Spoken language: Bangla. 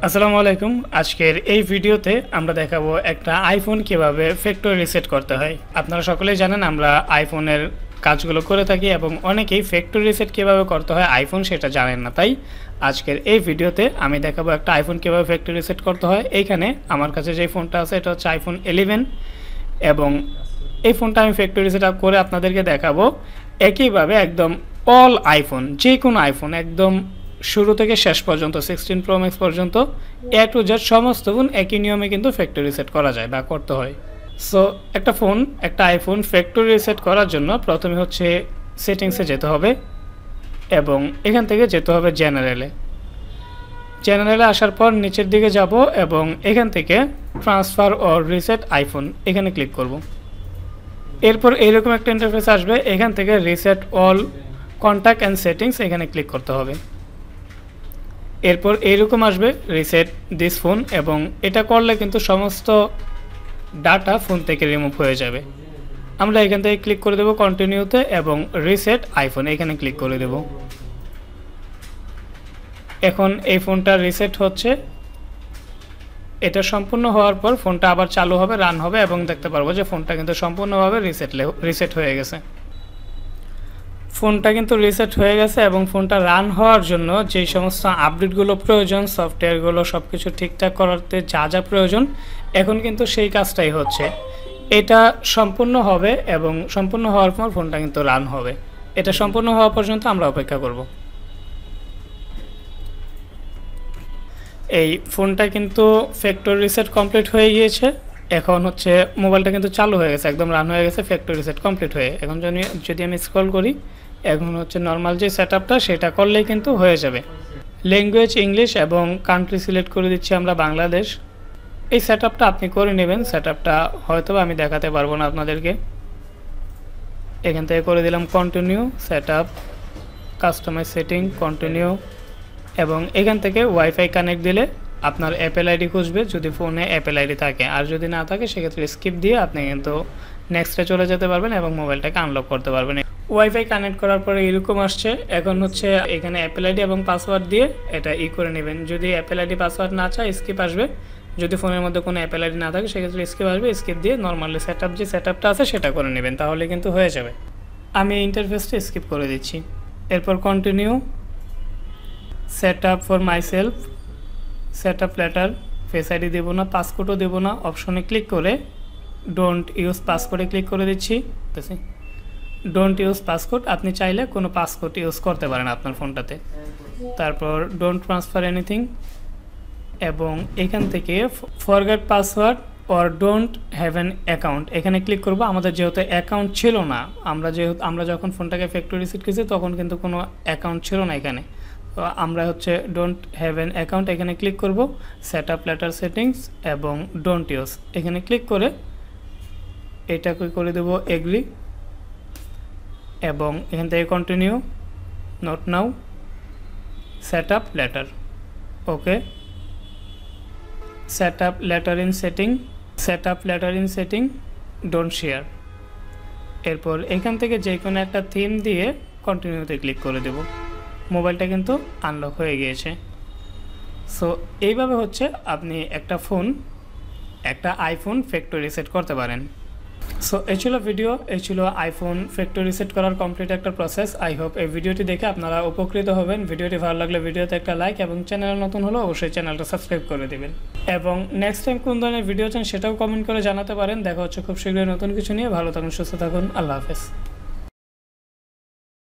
আসসালামু আলাইকুম। আজকের এই ভিডিওতে আমরা দেখাবো একটা আইফোন কিভাবে ফ্যাক্টরি রিসেট করতে হয়। আপনারা সকলেই জানেন আমরা আইফোনের কাজগুলো করে থাকি এবং অনেকেই ফ্যাক্টরি রিসেট কিভাবে করতে হয় আইফোন সেটা জানেন না। তাই আজকের এই ভিডিওতে আমি দেখাবো একটা আইফোন কিভাবে ফ্যাক্টরি রিসেট করতে হয়। এইখানে আমার কাছে যে ফোনটা আছে এটা হচ্ছে আইফোন 11 এবং এই ফোনটা আমি ফ্যাক্টরি রিসেট করে আপনাদেরকে দেখাবো একইভাবে একদম অল আইফোন, যে কোনো আইফোন একদম শুরু থেকে শেষ পর্যন্ত 16 Pro Max পর্যন্ত এ টু জেড সমস্ত ফোন একই নিয়মে কিন্তু ফ্যাক্টরি রিসেট করা যায় বা করতে হয়। সো একটা আইফোন ফ্যাক্টরি রিসেট করার জন্য প্রথমে হচ্ছে সেটিংসে যেতে হবে এবং এখান থেকে যেতে হবে জেনারেলে আসার পর নিচের দিকে যাব এবং এখান থেকে ট্রান্সফার অর রিসেট আইফোন এখানে ক্লিক করব। এরপর এইরকম একটা ইন্টারফেস আসবে, এখান থেকে reset all contact and settings এখানে ক্লিক করতে হবে। এরপর এইরকম আসবে রিসেট দিস ফোন এবং এটা করলে কিন্তু সমস্ত ডাটা ফোন থেকে রিমুভ হয়ে যাবে। আমরা এখান থেকে ক্লিক করে দেব কন্টিনিউতে এবং রিসেট আইফোন এখানে ক্লিক করে দেব। এখন এই ফোনটা রিসেট হচ্ছে, এটা সম্পূর্ণ হওয়ার পর ফোনটা আবার চালু হবে, রান হবে এবং দেখতে পারবো যে ফোনটা কিন্তু সম্পূর্ণভাবে রিসেট হয়ে গেছে। ফোনটা কিন্তু রিসেট হয়ে গেছে এবং ফোনটা রান হওয়ার জন্য যেই সমস্ত আপডেটগুলো প্রয়োজন, সফটওয়্যারগুলো সব কিছু ঠিকঠাক করাতে যা যা প্রয়োজন এখন কিন্তু সেই কাজটাই হচ্ছে। এটা সম্পূর্ণ হবে এবং সম্পূর্ণ হওয়ার পর ফোনটা কিন্তু রান হবে। এটা সম্পূর্ণ হওয়া পর্যন্ত আমরা অপেক্ষা করব। এই ফোনটা কিন্তু ফ্যাক্টরি রিসেট কমপ্লিট হয়ে গিয়েছে। এখন হচ্ছে মোবাইলটা কিন্তু চালু হয়ে গেছে, একদম রান হয়ে গেছে ফ্যাক্টরি রিসেট কমপ্লিট হয়ে। এখন যদি আমি স্ক্রল করি, এখন হচ্ছে নর্মাল যে সেটআপটা সেটা করলেই কিন্তু হয়ে যাবে। ল্যাঙ্গুয়েজ ইংলিশ এবং কান্ট্রি সিলেক্ট করে দিচ্ছি আমরা বাংলাদেশ। এই সেটআপটা আপনি করে নেবেন। সেটআপটা হয়তো আমি দেখাতে পারবো না আপনাদেরকে। এখান থেকে করে দিলাম continue, setup, customize setting, continue এবং এখান থেকে ওয়াইফাই কানেক্ট দিলে আপনার অ্যাপেল আইডি খুঁজবে যদি ফোনে অ্যাপেল আইডি থাকে, আর যদি না থাকে সেক্ষেত্রে স্কিপ দিয়ে আপনি কিন্তু নেক্সটে চলে যেতে পারবেন এবং মোবাইলটাকে আনলক করতে পারবেন। ওয়াইফাই কানেক্ট করার পরে এরকম আসছে। এখন হচ্ছে এখানে অ্যাপেল আইডি এবং পাসওয়ার্ড দিয়ে এটা করে নেবেন। যদি অ্যাপেল আইডি পাসওয়ার্ড না চায় স্কিপ আসবে, যদি ফোনের মধ্যে কোনো অ্যাপেল আইডি না থাকে সেক্ষেত্রে স্কিপ আসবে। স্কিপ দিয়ে নর্মালি সেটআপটা আছে সেটা করে নেবেন, তাহলে কিন্তু হয়ে যাবে। আমি ইন্টারফেসটা স্কিপ করে দিচ্ছি। এরপর continue, setup for myself, setup letter, face ID দেবো না, পাসকোডও দেবো না। অপশনে ক্লিক করে ডোন্ট ইউজ পাসকোডে ক্লিক করে দিচ্ছি। ডোন্ট ইউজ পাসকোড, আপনি চাইলে কোনো পাসকোড ইউজ করতে পারেন আপনার ফোনটাতে। তারপর ডোন্ট ট্রান্সফার এনিথিং এবং এখান থেকে forget password or don't have an account এখানে ক্লিক করব। আমাদের যেহেতু অ্যাকাউন্ট ছিল না, আমরা যখন ফোনটাকে ফ্যাক্টরি রিসেট করেছি তখন কিন্তু কোনো অ্যাকাউন্ট ছিল না এখানে, তো আমরা হচ্ছে ডোন্ট হ্যাভ অ্যান অ্যাকাউন্ট এখানে ক্লিক করব। সেটআপ লেটার সেটিংস এবং ডোন্ট ইউজ এখানে ক্লিক করে এটাকে করে দেব এগ্রি এবং এখান থেকে continue, not now, setup letter, okay. Setup letter in setting, don't share. এরপর এখান থেকে যে কোনো একটা থিম দিয়ে কন্টিনিউতে ক্লিক করে দেব। মোবাইলটা কিন্তু আনলক হয়ে গিয়েছে। সো এইভাবে হচ্ছে আপনি একটা আইফোন ফ্যাক্টরি রিসেট করতে পারেন। সো এই ছিল ভিডিও, এই ছিল আইফোন ফ্যাক্টরি রিসেট করার কমপ্লিট একটা প্রসেস। আই হোপ এই ভিডিওটি দেখে আপনারা উপকৃত হবেন। ভিডিওটি ভালো লাগলে ভিডিওতে একটা লাইক এবং চ্যানেল নতুন হলে অবশ্যই চ্যানেলটা সাবস্ক্রাইব করে দেবেন এবং নেক্সট টাইম কোন ধরনের ভিডিও চান সেটাও কমেন্ট করে জানাতে পারেন। দেখা হচ্ছে খুব শীঘ্রই নতুন কিছু নিয়ে। ভালো থাকুন, সুস্থ থাকুন, আল্লাহ হাফেজ।